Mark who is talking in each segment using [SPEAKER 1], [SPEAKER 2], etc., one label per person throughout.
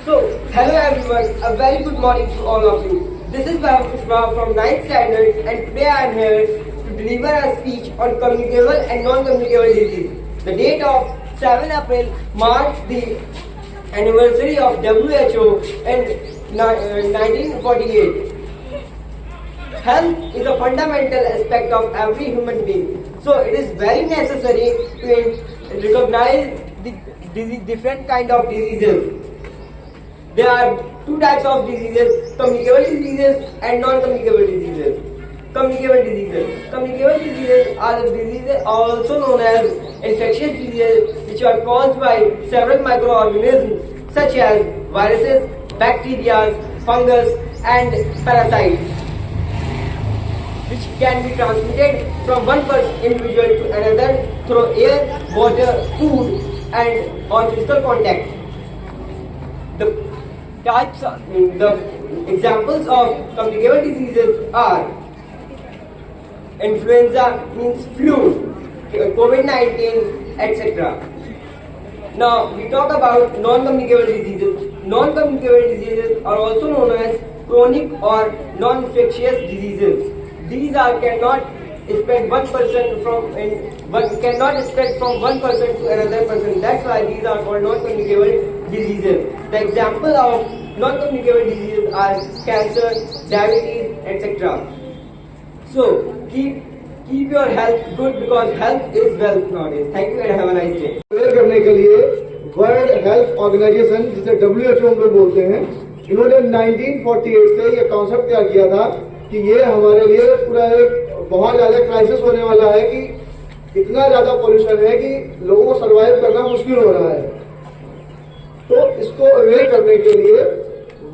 [SPEAKER 1] So, hello everyone, a very good morning to all of you. This is Bhav Pushpa from 9th standard and today I am here to deliver a speech on communicable and non-communicable disease. The date of 7 April marks the anniversary of WHO in 1948. Health is a fundamental aspect of every human being. So it is very necessary to recognize the different kind of diseases. There are two types of diseases, communicable diseases and non-communicable diseases. Communicable diseases are the diseases also known as infectious diseases which are caused by several microorganisms such as viruses, bacteria, fungus and parasites, which can be transmitted from one individual to another through air, water, food and or physical contact. The examples of communicable diseases are influenza, means flu, COVID-19, etc. Now we talk about non-communicable diseases. Non-communicable diseases are also known as chronic or non-infectious diseases. These cannot spread from one person to another person. That's why these are called non-communicable diseases. The example of non-communicable diseases are cancer, diabetes, etc. So keep your health good because health is wealth nowadays. Thank you and have a nice day.
[SPEAKER 2] करने के लिए world health organisation जिसे WHO हम लोग बोलते हैं, इन्होंने 1948 से ये कॉन्सेप्ट तैयार किया था कि ये हमारे लिए पूरा एक बहुत ज्यादा क्राइसिस होने वाला है कि इतना ज्यादा पोल्यूशन है कि लोगों को सरवाइव करना मुश्किल हो रहा है। तो इसको अवेयर करने के लिए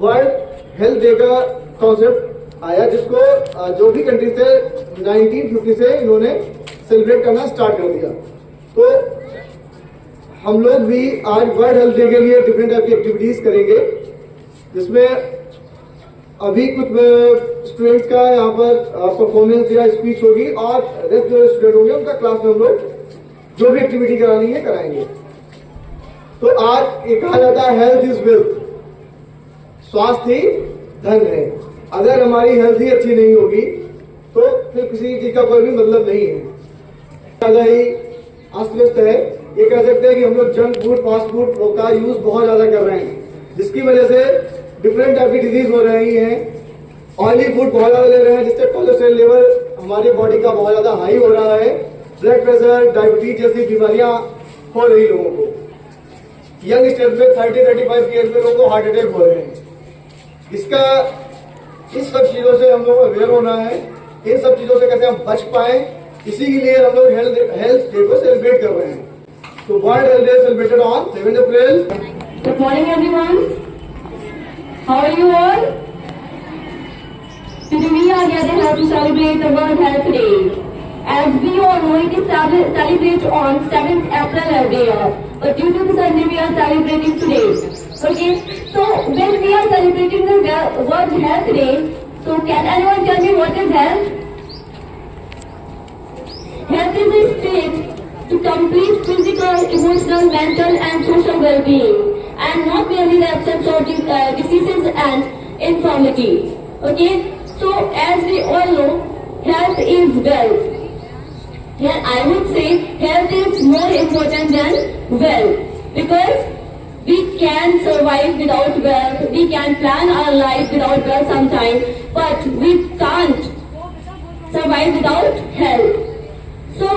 [SPEAKER 2] वर्ल्ड हेल्थ डे का कॉन्सेप्ट आया, जिसको जो भी कंट्री से 1950 से इन्होंने सेलिब्रेट करना स्टार्ट कर दिया। तो हम लोग भी आज वर्ल्ड हेल्थ डे के लिए डिफरेंट टाइप की एक्टिविटीज करेंगे, जिसमें अभी कुछ स्टूडेंट्स का यहाँ पर परफॉर्मेंस या स्पीच होगी और रेस्ट जो स्टूडेंट होंगे उनका क्लास में हम लोग जो भी एक्टिविटी करानी है कराएंगे। तो आज ये कहा जाता है हेल्थ इज वेल्थ, स्वास्थ्य ही धन है। अगर हमारी हेल्थ ही अच्छी नहीं होगी तो फिर किसी चीज का कोई भी मतलब नहीं है। ज्यादा ही अस्त व्यस्त है, ये कह सकते हैं कि हम लोग जंक फूड, फास्ट फूड का यूज बहुत ज्यादा कर रहे हैं, जिसकी वजह से डिफरेंट टाइप की डिजीज हो रही हैं। ऑयली फूड बहुत ज्यादा ले रहे हैं, जिससे कोलेस्ट्रॉल लेवल हमारी बॉडी का बहुत ज्यादा हाई हो रहा है। ब्लड प्रेशर, डायबिटीज जैसी बीमारियां हो रही लोगों को। यंग स्टेज में 30-35 की एज में लोगों को हार्ट अटैक हो रहे हैं। इस सब चीजों से हम लोग अवेयर होना है, इन सब चीजों से कैसे हम बच पाए, इसी के लिए हम लोग हेल्थ डे को सेलिब्रेट कर रहे हैं। तो world health day celebrated on 7 April.
[SPEAKER 3] Good morning everyone, how are you all? Today we are gathered here to celebrate the World Health Day. As we all know, it is celebrated on 7th April every year, but due to the Sunday we are celebrating today. Okay, so when we are celebrating the World Health Day, so can anyone tell me what is health? Health is a state to complete physical, emotional, mental and social well-being, and not merely the absence of diseases and infirmity. Okay, so as we all know, health is wealth. Here I would say health is more important than wealth, because we can survive without wealth, we can plan our life without wealth sometimes, but we can't survive without health. So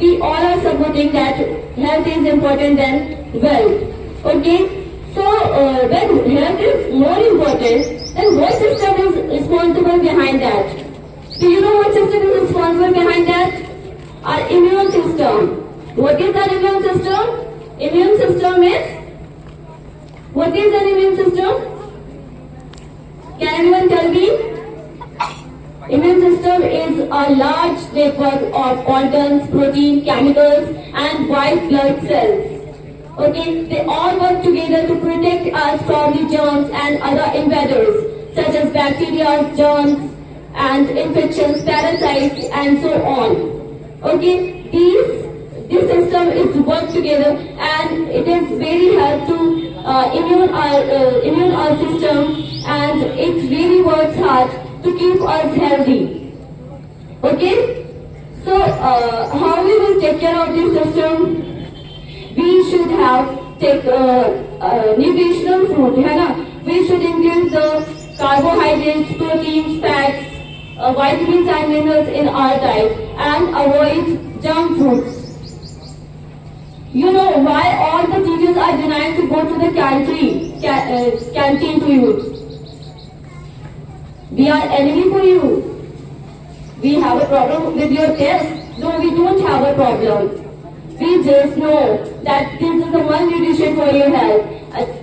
[SPEAKER 3] we all are supporting that health is important than wealth. Okay, so when health is more important, then what system is responsible behind that? Do you know what system is responsible behind that? Our immune system. What is our immune system? Immune system is, what is an immune system? Can anyone tell me? Immune system is a large network of organs, protein, chemicals and white blood cells. Okay, they all work together to protect us from the germs and other invaders such as bacteria, germs and infections, parasites and so on. Okay, this system is work together and it is very hard to immune system, and it really works hard to keep us healthy. Okay? So, how we will take care of this system? We should take nutritional food, है ना? We should include the carbohydrates, proteins, fats, vitamins and minerals in our diet and avoid junk foods. You know why all the teachers are denying to go to the canteen to you? We are enemy for you. We have a problem with your test? No, we don't have a problem. We just know that this is the one nutrition for your health.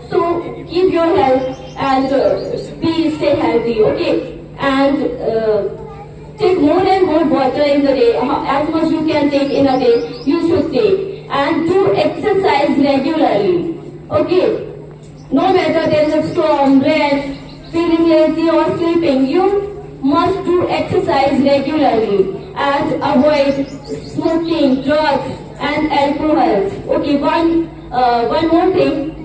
[SPEAKER 3] So keep your health and please stay healthy, okay? And take more and more water in the day. As much you can take in a day, you should take. And do exercise regularly, okay? No matter there is a storm, rain, feeling lazy or sleeping, you must do exercise regularly and avoid smoking, drugs and alcohol. Okay, one more thing,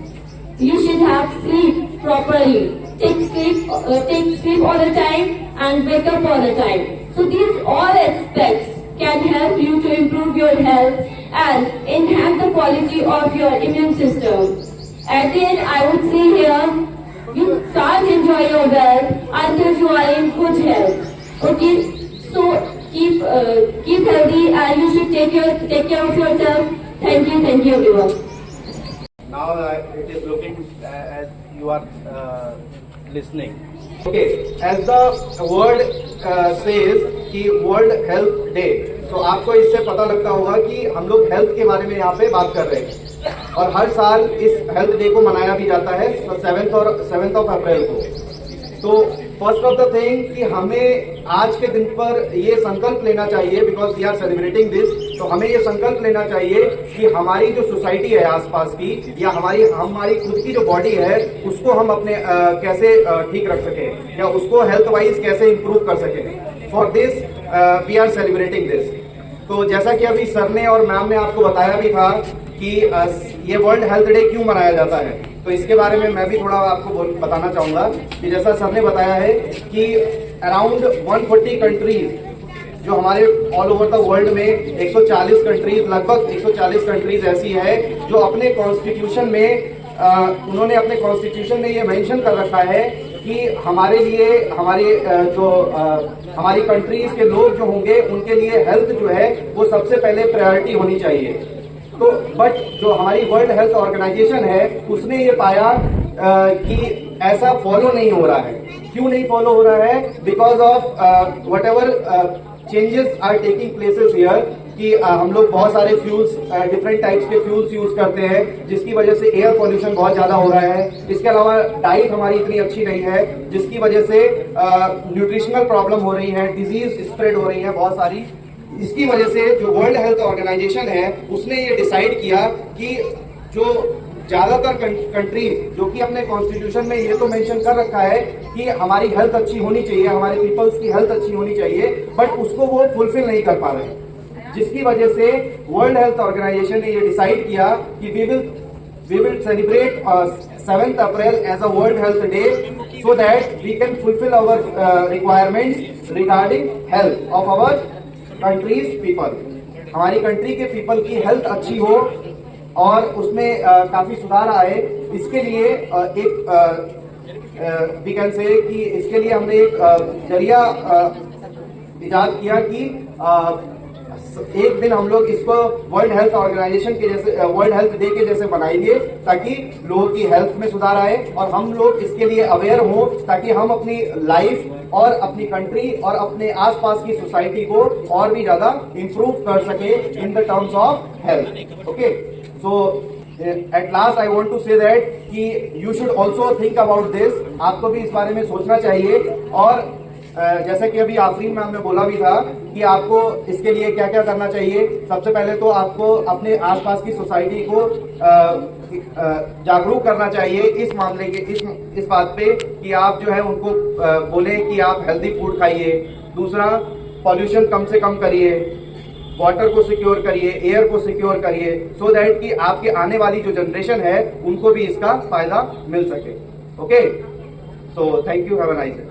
[SPEAKER 3] you should have sleep properly. Take sleep all the time and wake up all the time. So these all aspects can help you to improve your health and enhance the quality of your immune system. At the end, I would say here, you can't enjoy your wealth until you are in good health. Okay, so keep healthy and you should take care of yourself. Thank you everyone.
[SPEAKER 4] Now it is looking as you are listening.
[SPEAKER 2] Okay, as the word says कि world health day, तो आपको इससे पता लगता होगा कि हम लोग हेल्थ के बारे में यहाँ पे बात कर रहे हैं और हर साल इस हेल्थ डे को मनाया भी जाता है 7 अप्रैल को। तो फर्स्ट ऑफ द थिंग कि हमें आज के दिन पर ये संकल्प लेना चाहिए, because we are celebrating this, तो हमें ये संकल्प लेना चाहिए कि हमारी जो सोसाइटी है आसपास की या हमारी खुद की जो बॉडी है उसको हम अपने कैसे ठीक रख सकें या उसको हेल्थ वाइज कैसे इंप्रूव कर सकें। For this we are celebrating this. तो जैसा कि अभी सर ने और मैम ने आपको बताया भी था कि ये वर्ल्ड हेल्थ डे क्यों मनाया जाता है, तो इसके बारे में मैं भी थोड़ा आपको बताना चाहूंगा कि जैसा सर ने बताया है कि अराउंड 140 कंट्रीज जो हमारे ऑल ओवर द वर्ल्ड में 140 कंट्रीज, लगभग 140 कंट्रीज ऐसी है जो अपने कॉन्स्टिट्यूशन में उन्होंने अपने कॉन्स्टिट्यूशन में ये मेंशन कर रखा है कि हमारे लिए हमारी कंट्रीज के लोग जो होंगे उनके लिए हेल्थ जो है वो सबसे पहले प्रायोरिटी होनी चाहिए। तो बट जो हमारी वर्ल्ड हेल्थ ऑर्गेनाइजेशन है उसने ये पाया कि ऐसा फॉलो नहीं हो रहा है। क्यों नहीं फॉलो हो रहा है? Because of whatever changes are taking places here कि हम लोग बहुत सारे फ्यूल्स, डिफरेंट टाइप्स के फ्यूल्स यूज करते हैं जिसकी वजह से एयर पॉल्यूशन बहुत ज्यादा हो रहा है। इसके अलावा डाइट हमारी इतनी अच्छी नहीं है जिसकी वजह से न्यूट्रिशनल प्रॉब्लम हो रही है, डिजीज स्प्रेड हो रही है बहुत सारी। इसकी वजह से जो वर्ल्ड हेल्थ ऑर्गेनाइजेशन है उसने ये डिसाइड किया कि जो ज्यादातर कंट्रीज जो कि अपने कॉन्स्टिट्यूशन में ये तो मेंशन कर रखा है कि हमारी हेल्थ अच्छी होनी चाहिए, हमारे पीपल्स की हेल्थ अच्छी होनी चाहिए, बट उसको वो फुलफिल नहीं कर पा रहे, जिसकी वजह से वर्ल्ड हेल्थ ऑर्गेनाइजेशन ने ये डिसाइड किया कि we will celebrate 7th April as a world health day so that we can fulfil our requirements regarding health of our countries people. हमारी कंट्री के पीपल की हेल्थ अच्छी हो और उसमें काफी सुधार आए, इसके लिए वी कैन से कि इसके लिए हमने एक जरिया इजाद किया कि एक दिन हम लोग इसको वर्ल्ड हेल्थ ऑर्गेनाइजेशन के जैसे वर्ल्ड हेल्थ डे के जैसे बनाएंगे ताकि लोगों की हेल्थ में सुधार आए और हम लोग इसके लिए अवेयर हों ताकि हम अपनी लाइफ और अपनी कंट्री और अपने आसपास की सोसाइटी को और भी ज्यादा इंप्रूव कर सके in the terms of health. Okay, so at last I want to say that कि you should also think about this. आपको भी इस बारे में सोचना चाहिए और जैसे कि अभी आफरीन मैम ने बोला भी था कि आपको इसके लिए क्या क्या करना चाहिए। सबसे पहले तो आपको अपने आसपास की सोसाइटी को जागरूक करना चाहिए इस मामले के इस बात पे कि आप जो है उनको बोलें कि आप हेल्दी फूड खाइए। दूसरा, पॉल्यूशन कम से कम करिए।
[SPEAKER 4] वाटर को सिक्योर करिए, एयर को सिक्योर करिए, सो दैट कि आपके आने वाली जो जनरेशन है उनको भी इसका फायदा मिल सके। Okay, so thank you, have a nice day.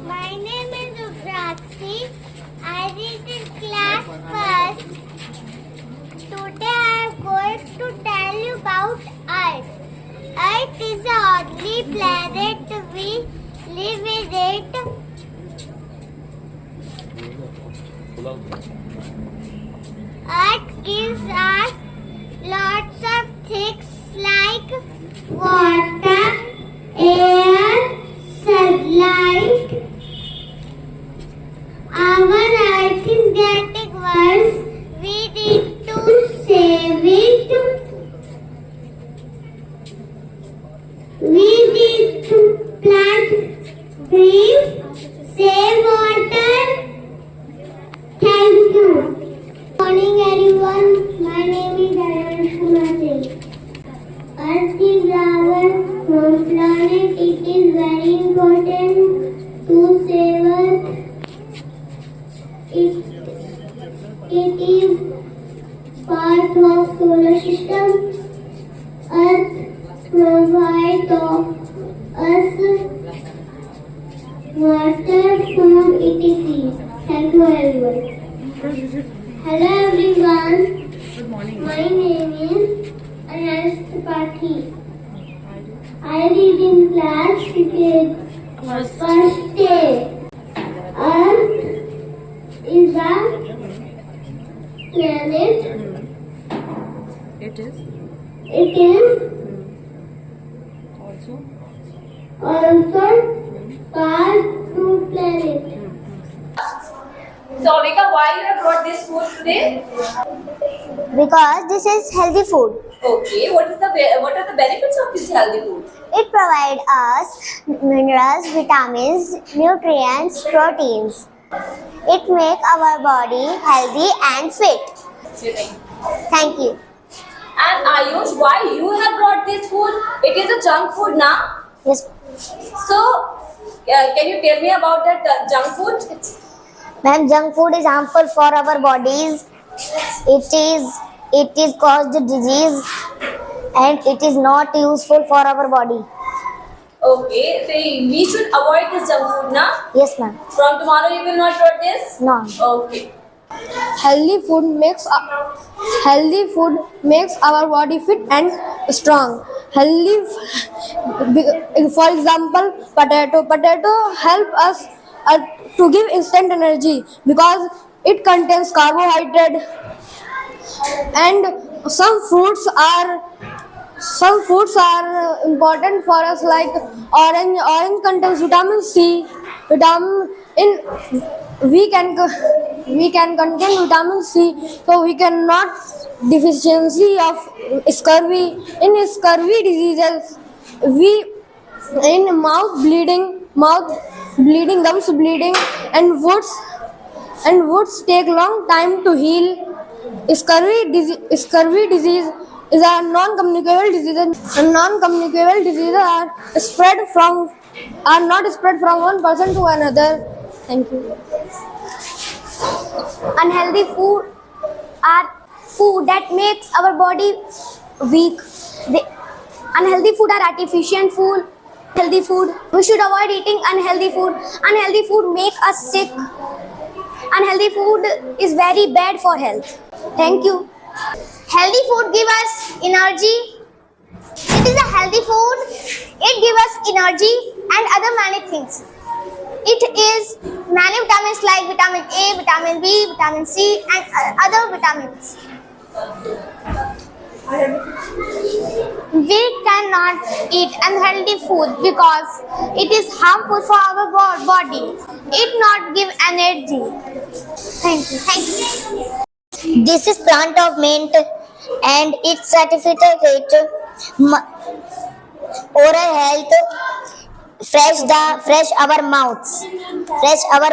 [SPEAKER 5] My name is Rukrakshi. I read in class first. Today I am going to tell you about Earth. Earth is a only planet we live in it. Earth gives us lots of things like water, air, sunlight. Our Earth is getting worse. We need to save it. We need to plant trees, save water. Thank you. Good morning everyone. My name is Ayush Kumar Singh. Earth is our home planet. It is very important to save Earth. It is part of solar system. Earth provides us water, food, etc. Thank you everyone. Hello everyone. Good morning. My name is Anas Tripathi. I read in class first day. Earth is a planet. It is also part to planet.
[SPEAKER 6] So, Vika, why you have brought this food today?
[SPEAKER 5] Because this is healthy food.
[SPEAKER 6] Okay, what are the benefits of this healthy food?
[SPEAKER 5] It provides us minerals, vitamins, nutrients, proteins. It makes our body healthy and fit. Thank you.
[SPEAKER 6] And Ayush, why you have brought this food? It is a junk food now.
[SPEAKER 5] Yes.
[SPEAKER 6] So, can you tell me about that junk food?
[SPEAKER 5] Ma'am, junk food is harmful for our bodies. It is caused disease and it is not useful for our body.
[SPEAKER 6] Okay, so we should avoid this junk food now.
[SPEAKER 5] Yes, ma'am.
[SPEAKER 6] From tomorrow you will not eat this?
[SPEAKER 5] No.
[SPEAKER 6] Okay.
[SPEAKER 7] Healthy food makes our body fit and strong. For example, potato help us to give instant energy because it contains carbohydrate. And some fruits are important for us, like orange contains vitamin C. We can contain vitamin C, so we cannot deficiency of scurvy. In scurvy diseases, in mouth bleeding, gums bleeding, and wounds take long time to heal. Scurvy disease is a non-communicable disease. Non-communicable diseases are not spread from one person to another. Thank you.
[SPEAKER 5] Unhealthy food are food that makes our body weak. Unhealthy food are artificial food. Healthy food. We should avoid eating unhealthy food. Unhealthy food make us sick. Unhealthy food is very bad for health. Thank you. Healthy food give us energy. It is a healthy food. It gives us energy and other many things. It is many vitamins like vitamin A, vitamin B, vitamin C and other vitamins. We cannot eat unhealthy food because it is harmful for our body. It not give energy. Thank you. Thank you. This is plant of mint and its certificate oral health fresh our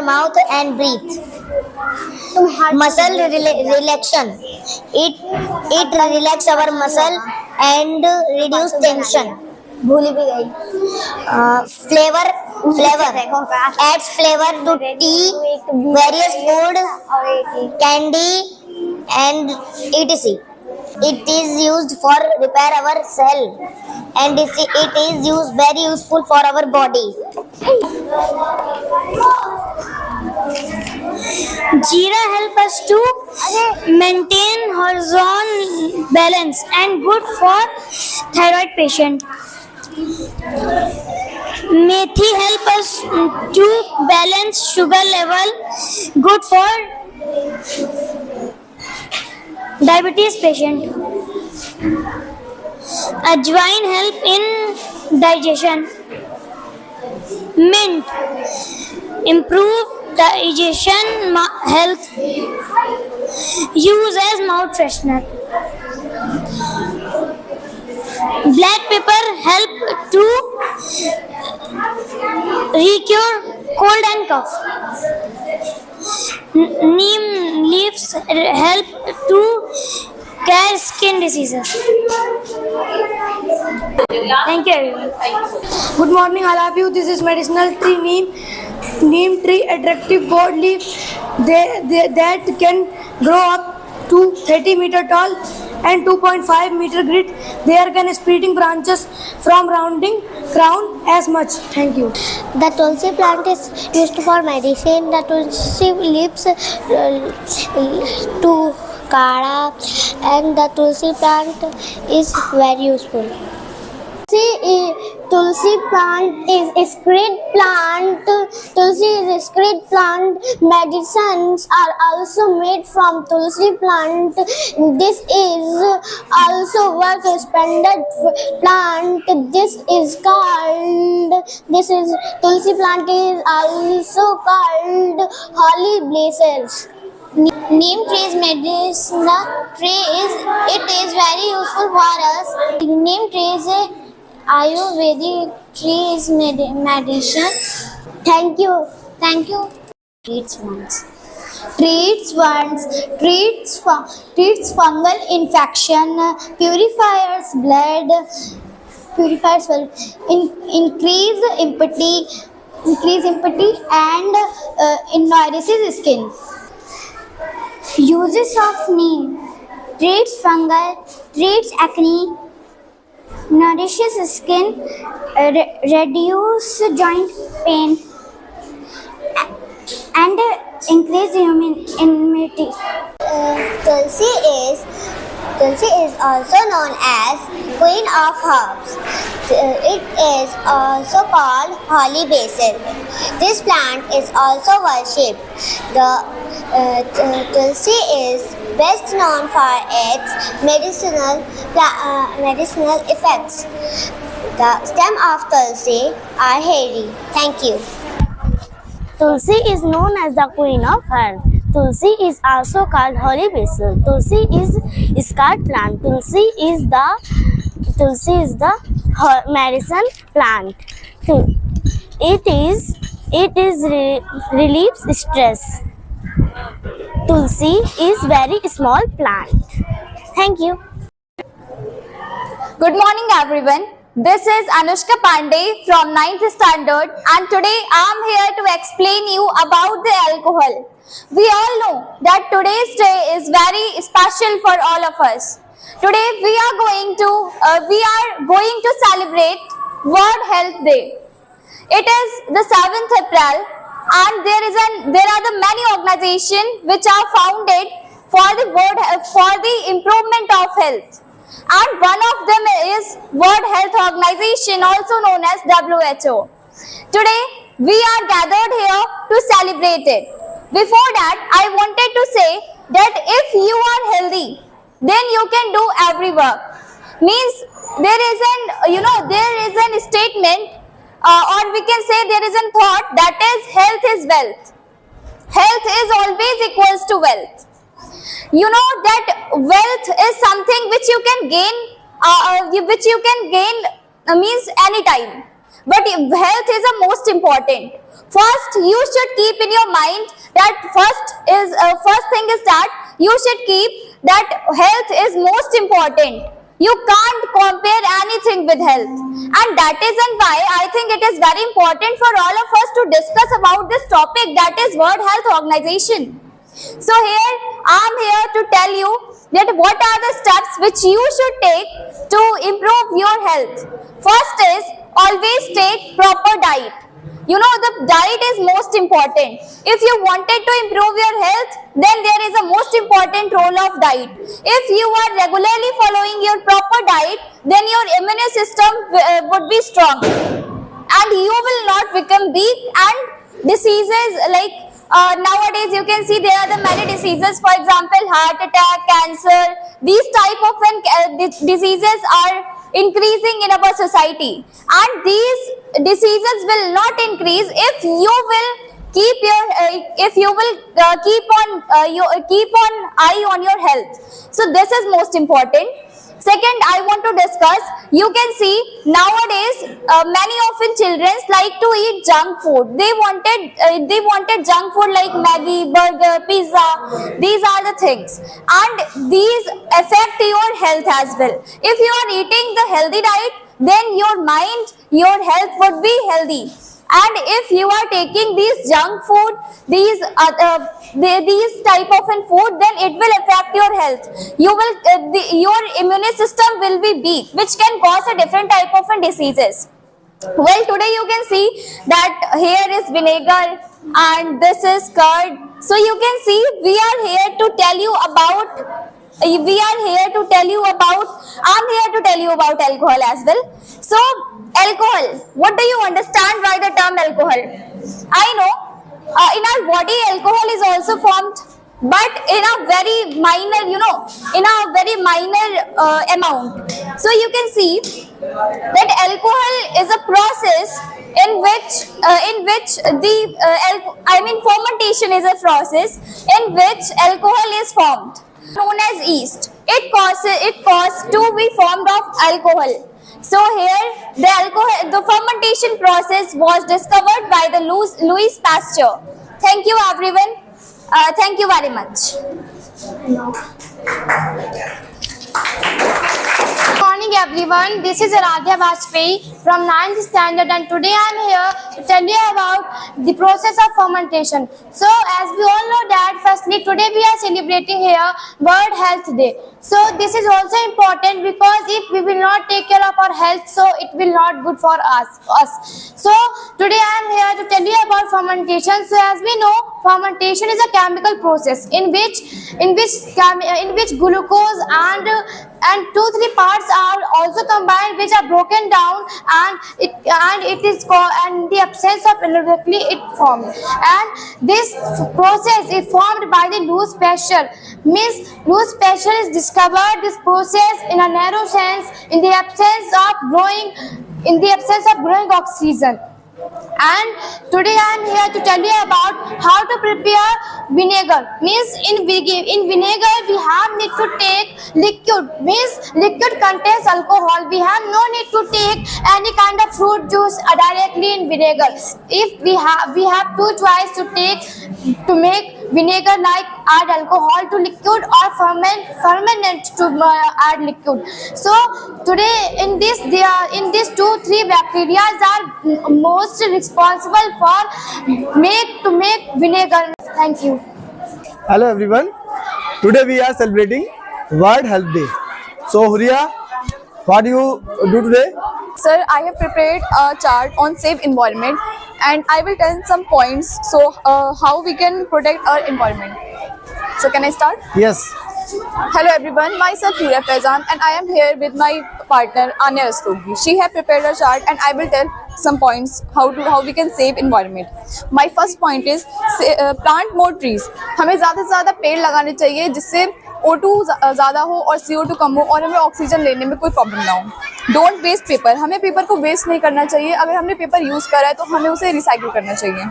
[SPEAKER 5] mouth and breathe. Muscle relaxation. It relax our muscle and reduce tension. भूल भी गई. Flavor adds flavor to tea, various food, candy, and etc. It is used for repair our cell, and it is used very useful for our body. Jeera help us to maintain horizontal balance and good for thyroid patient. Methi help us to balance sugar level, good for diabetes patient. Ajwain help in digestion. Mint improve digestion health. Use as mouth freshener. Black pepper help to cure cold and cough. Neem leaves help to cure skin diseases. Thank you everyone.
[SPEAKER 7] Good morning, all of you. This is medicinal tree neem tree, attractive broad leaf that can grow up to 30-meter tall and 2.5-meter grit. There can spreading branches from rounding crown as much. Thank you.
[SPEAKER 5] The tulsi plant is used for medicine. The tulsi leaves to kara, and the tulsi plant is very useful. Tulsi plant is a sacred plant. Tulsi is a sacred plant. Medicines are also made from tulsi plant. This is also work splendid plant. Tulsi plant is also called holy blazes. Neem tree is medicinal tree. It is very useful for us. Neem tree is a Ayurvedic tree is medicine. Thank you. Treats fungal infection, purifies blood, increase empathy, and nourishes skin. Uses of neem: treats fungal, treats acne, nourishes skin, reduce joint pain, and increase immunity. Tulsi is also known as Queen of Herbs. It is also called holy basil. This plant is also worshipped. Tulsi is best known for its medicinal effects. The stem of Tulsi are hairy. Thank you. Tulsi is known as the queen of herbs. Tulsi is also called holy basil. Tulsi is sacred plant. Tulsi is the medicine plant. It relieves stress. Tulsi is very small plant. Thank you.
[SPEAKER 6] Good morning everyone. This is Anushka Pandey from 9th standard, and today I am here to explain you about the alcohol. We all know that today's day is very special for all of us. Today we are going to celebrate World Health Day. It is the 7th April, and there are the many organizations which are founded for the improvement of health. And one of them is World Health Organization, also known as WHO. Today, we are gathered here to celebrate it. Before that, I wanted to say that if you are healthy, then you can do every work. Means there is an statement, or we can say there is a thought, that is health is wealth. Health is always equals to wealth. You know that wealth is something which you can gain, means anytime. But health is the most important. First, you should keep in your mind that first thing is that you should keep that health is most important. You can't compare anything with health. And that is why I think it is very important for all of us to discuss about this topic, that is World Health Organization. So here, I am here to tell you that what are the steps which you should take to improve your health. First is, always take proper diet. You know, the diet is most important. If you wanted to improve your health, then there is a most important role of diet. If you are regularly following your proper diet, then your immune system would be strong. And you will not become weak, and diseases like nowadays you can see there are the many diseases, for example heart attack, cancer, these type of diseases are increasing in our society, and these diseases will not increase if you will keep on eye on your health. So this is most important. Second, I want to discuss, you can see nowadays many often children like to eat junk food. They wanted junk food like Maggi, burger, pizza. These are the things, and these affect your health as well. If you are eating the healthy diet, then your mind, your health would be healthy. And if you are taking these junk food, these type of food, then it will affect your health. You will your immune system will be weak, which can cause a different type of diseases. Well, today you can see that here is vinegar and this is curd. So you can see we are here to tell you about. I'm here to tell you about alcohol as well. So, alcohol, what do you understand by the term alcohol? I know, in our body alcohol is also formed, but in a very minor, amount. So, you can see that alcohol is a process in which fermentation is a process in which alcohol is formed, known as yeast. It causes to be formed of alcohol. So here the fermentation process was discovered by the Louis Pasteur. Thank you everyone. Thank you very much.
[SPEAKER 8] Good morning everyone, this is Aradhya Vajpayee from 9th standard, and today I am here to tell you about the process of fermentation. So as we all know that firstly today we are celebrating here World Health Day. So this is also important because if we will not take care of our health, so it will not good for us. So today I am here to tell you about fermentation. So as we know, fermentation is a chemical process in which glucose and 2-3 parts are also combined, which are broken down, and it is called, and the absence of directly it formed. And this process is formed by the Louis Pasteur. Means Louis Pasteur is discovered this process in a narrow sense in the absence of growing oxygen. And today I am here to tell you about how to prepare vinegar. Means in vinegar we have need to take liquid. Means liquid contains alcohol. We have no need to take any kind of fruit juice directly in vinegar. If we have two choice to make vinegar, like add alcohol to liquid or ferment to add liquid. So today in these 2-3 bacteria are most responsible for make vinegar. Thank you.
[SPEAKER 9] Hello everyone. Today we are celebrating World Health Day. So Huria, what do you do today?
[SPEAKER 10] Sir, I have prepared a chart on safe environment, and I will tell some points so how we can protect our environment. So can I start?
[SPEAKER 9] Yes.
[SPEAKER 10] Hello everyone, myself Huria Faizan, and I am here with my partner Anya Rastogi. She has prepared a chart, and I will tell some points how we can save environment. My first point is plant more trees. हमें ज़्यादा से ज़्यादा पेड़ लगाने चाहिए जिससे O2 ज़्यादा हो और CO2 कम हो और हमें ऑक्सीजन लेने में कोई प्रॉब्लम ना हो. Don't waste paper. हमें पेपर को वेस्ट नहीं करना चाहिए. अगर हमने पेपर यूज़ करा है तो हमें उसे रिसाइकिल करना चाहिए.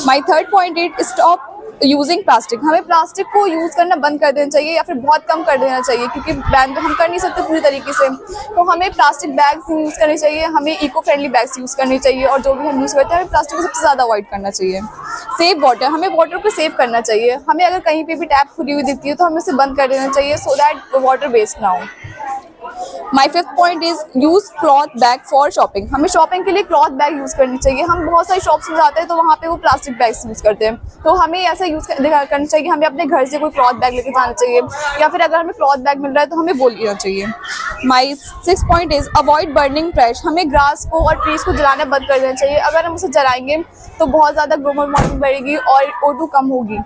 [SPEAKER 10] My third point is stop using plastic. हमें प्लास्टिक को यूज़ करना बंद कर देना चाहिए या फिर बहुत कम कर देना चाहिए, क्योंकि बैन तो हम कर नहीं सकते पूरी तरीके से. तो हमें प्लास्टिक बैग्स यूज़ करने चाहिए, हमें इको फ्रेंडली बैग्स यूज़ करने चाहिए, और जो भी हम यूज़ करते हैं हमें प्लास्टिक को सबसे ज़्यादा अवॉइड करना चाहिए. Save water. हमें वाटर को सेव करना चाहिए. हमें अगर कहीं पे भी टैप खुली हुई दिखती है तो हमें उसे बंद कर देना चाहिए सो दैट वाटर वेस्ट ना हो. My fifth point is use cloth bag for shopping. हमें शॉपिंग के लिए क्लॉथ बैग यूज करनी चाहिए। हम बहुत सारी शॉप्स में जाते हैं तो वहाँ पे वो प्लास्टिक बैग्स यूज करते हैं, तो हमें ऐसा यूज करना चाहिए। हमें अपने घर से कोई क्लॉथ बैग लेके जाना चाहिए, या फिर अगर हमें क्लॉथ बैग मिल रहा है तो हमें वो लेना चाहिए। My sixth point is avoid burning trash. हमें ग्रास को और ट्रीज को जलाना बंद कर देना चाहिए। अगर हम उसे जलाएंगे तो बहुत ज्यादा ग्लोबल वार्मिंग बढ़ेगी और O2 कम होगी।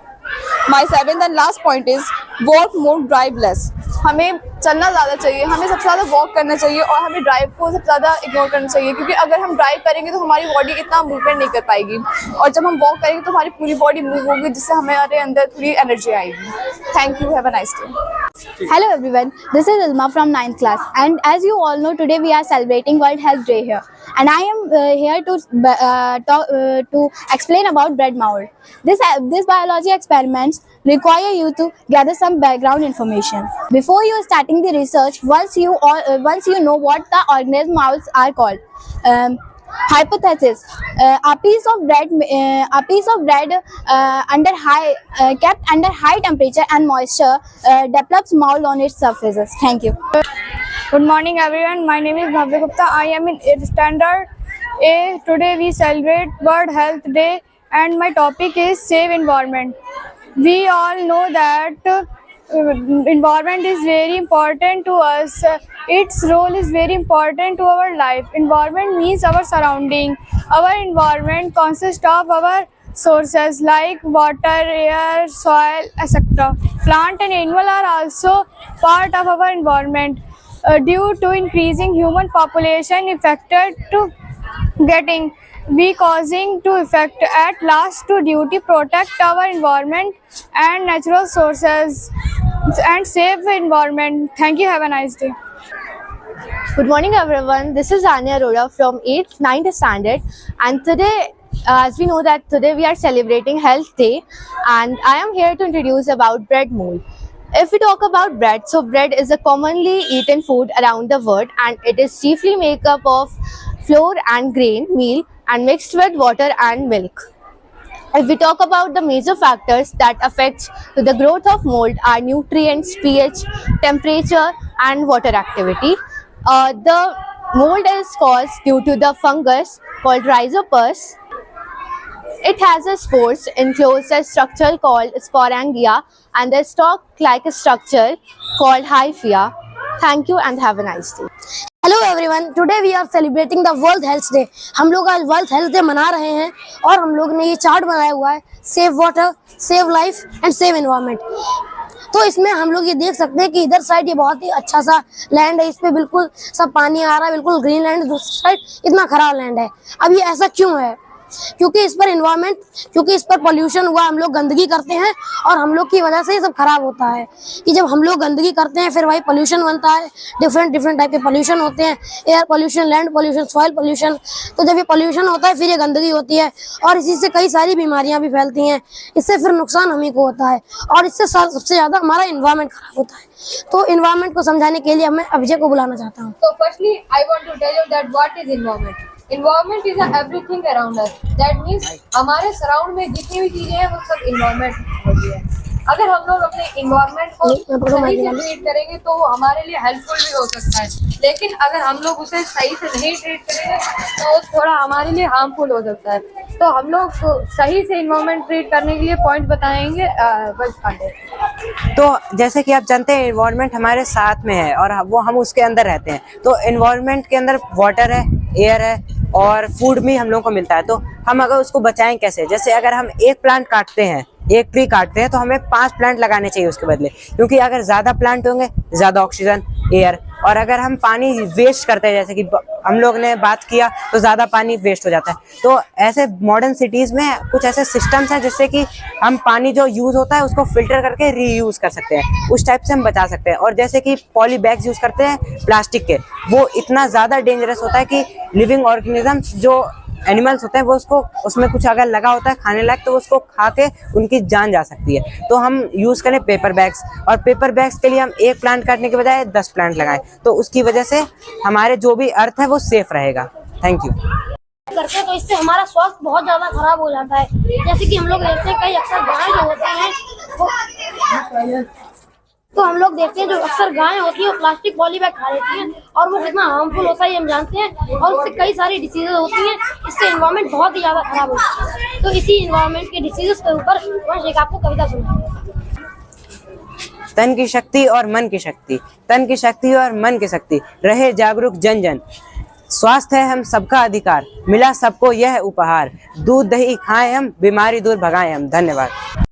[SPEAKER 10] My seventh and last point is walk more drive less. हमें चलना ज़्यादा चाहिए, हमें सबसे ज़्यादा वॉक करना चाहिए और हमें ड्राइव को सबसे ज़्यादा इग्नोर करना चाहिए, क्योंकि अगर हम ड्राइव करेंगे तो हमारी बॉडी इतना मूवमेंट नहीं कर पाएगी, और जब हम वॉक करेंगे तो हमारी पूरी बॉडी मूव होगी, जिससे हमारे अंदर थोड़ी एनर्जी आएगी। Thank you, have a nice day.
[SPEAKER 6] Hello everyone, this is Ilma from 9th class, and as you all know, today we are celebrating World Health Day here, and I am here to explain about bread mold. This biology experiments require you to gather some background information before you starting the research. Once you know what the organism molds are called. Hypothesis: a piece of bread kept under high temperature and moisture develops mold on its surfaces. Thank you.
[SPEAKER 7] Good morning everyone, my name is Bhavya Gupta. I am in 8th standard A. Today we celebrate World Health Day and my topic is Save Environment. We all know that environment is very important to us. Its role is very important to our life. Environment means our surrounding. Our environment consists of our sources like water, air, soil, etc. Plant and animal are also part of our environment. Due to increasing human population affected to getting we causing to effect at last to duty protect our environment and natural sources and save the environment. Thank you, have a nice day.
[SPEAKER 11] Good morning everyone, this is Anya Arora from 8th 9th standard, and today as we know that today we are celebrating Health Day, and I am here to introduce about bread mold. If we talk about bread, so bread is a commonly eaten food around the world, and it is chiefly made up of flour and grain meal and mixed with water and milk. If we talk about the major factors that affect the growth of mold are nutrients, pH, temperature and water activity. The mold is caused due to the fungus called Rhizopus. It has a spores enclosed a structure called sporangia and a stalk-like structure called hyphia. Thank you and have a nice day.
[SPEAKER 7] Hello everyone, today we are celebrating the World Health Day. हम लोग आज world health day मना रहे हैं और हम लोग ने ये चार्ट बनाया हुआ है, save water, save life and save environment. तो इसमें हम लोग ये देख सकते हैं कि इधर साइड ये बहुत ही अच्छा सा लैंड है, इस पे बिल्कुल सब पानी आ रहा है, बिल्कुल ग्रीन लैंड। दूसरी साइड इतना खराब लैंड है। अब ये ऐसा क्यों है? क्योंकि इस पर पोल्यूशन हुआ, हम लोग गंदगी करते हैं और हम लोग की वजह से ये सब खराब होता है। कि जब हम लोग गंदगी करते हैं फिर वही पोल्यूशन बनता है, डिफरेंट टाइप के पोल्यूशन होते हैं, air pollution, land pollution, soil pollution. तो जब ये पोल्यूशन होता है फिर ये गंदगी होती है और इसी से कई सारी बीमारियां भी फैलती हैं। इससे फिर नुकसान हमें को होता है और इससे सबसे ज्यादा हमारा इन्वायरमेंट खराब होता है। तो इन्वायरमेंट को समझाने के लिए मैं अभिजय को बुलाना चाहता हूँ।
[SPEAKER 12] So firstly, I want to tell you that what is environment. Environment is everything around us. That means हमारे सराउंड में जितनी भी चीजें हैं वो सब environment होती है। अगर हम लोग अपने environment को सही से ट्रीट करेंगे तो वो हमारे लिए हेल्पफुल भी हो सकता है, लेकिन अगर हम लोग उसे सही से नहीं ट्रीट करेंगे तो वो थोड़ा हमारे लिए हार्मफुल हो सकता है। तो हम लोग सही से environment ट्रीट करने के लिए पॉइंट बताएंगे पांडे।
[SPEAKER 13] तो जैसे कि आप जानते हैं एनवायरनमेंट हमारे साथ में है और वो हम उसके अंदर रहते हैं। तो एनवायरनमेंट के अंदर वाटर है, एयर है और फूड भी हम लोगों को मिलता है। तो हम अगर उसको बचाएं कैसे? जैसे अगर हम एक प्लांट काटते हैं, एक ट्री काटते हैं, तो हमें 5 प्लांट लगाने चाहिए उसके बदले, क्योंकि अगर ज्यादा प्लांट होंगे ज्यादा ऑक्सीजन, एयर। और अगर हम पानी वेस्ट करते हैं, जैसे कि हम लोग ने बात किया, तो ज्यादा पानी वेस्ट हो जाता है। तो ऐसे मॉडर्न सिटीज में कुछ ऐसे सिस्टम्स हैं जिससे कि हम पानी जो यूज होता है उसको फिल्टर करके रीयूज कर सकते हैं, उस टाइप से हम बचा सकते हैं। और जैसे कि पॉली बैग्स यूज करते हैं प्लास्टिक के, वो इतना ज्यादा डेंजरस होता है कि लिविंग ऑर्गेनिजम्स जो एनिमल्स होते हैं वो उसमें कुछ अगर लगा होता है खाने लायक तो उसको खा के उनकी जान जा सकती है। तो हम यूज करें पेपर बैग्स, और पेपर बैग्स के लिए हम एक प्लांट काटने के बजाय 10 प्लांट लगाएं, तो उसकी वजह से हमारे जो भी अर्थ है वो सेफ रहेगा। Thank you.
[SPEAKER 7] करते हैं तो इससे हमारा स्वास्थ्य बहुत ज्यादा खराब हो जाता है। जैसे कि हम लोग ऐसे कई अक्सर गाय जो होते हैं तो हम लोग देखते हैं जो अक्सर गायें होती हैं वो प्लास्टिक पॉली बैग खा लेती हैं और वो कितना हार्मफुल होता है ये हम जानते हैं और उससे कई सारी डिसीजेज होती हैं। इससे एनवायरनमेंट बहुत ही ज़्यादा खराब होता है। तो इसी एनवायरनमेंट के डिसीजेस के ऊपर मैं एक आपको कविता सुनाऊंगा।
[SPEAKER 13] तन की शक्ति और मन की शक्ति, तन की शक्ति और मन की शक्ति, रहे जागरूक जन जन। स्वास्थ्य है हम सबका अधिकार, मिला सबको यह उपहार। दूध दही खाएं हम, बीमारी दूर भगाएं हम। धन्यवाद।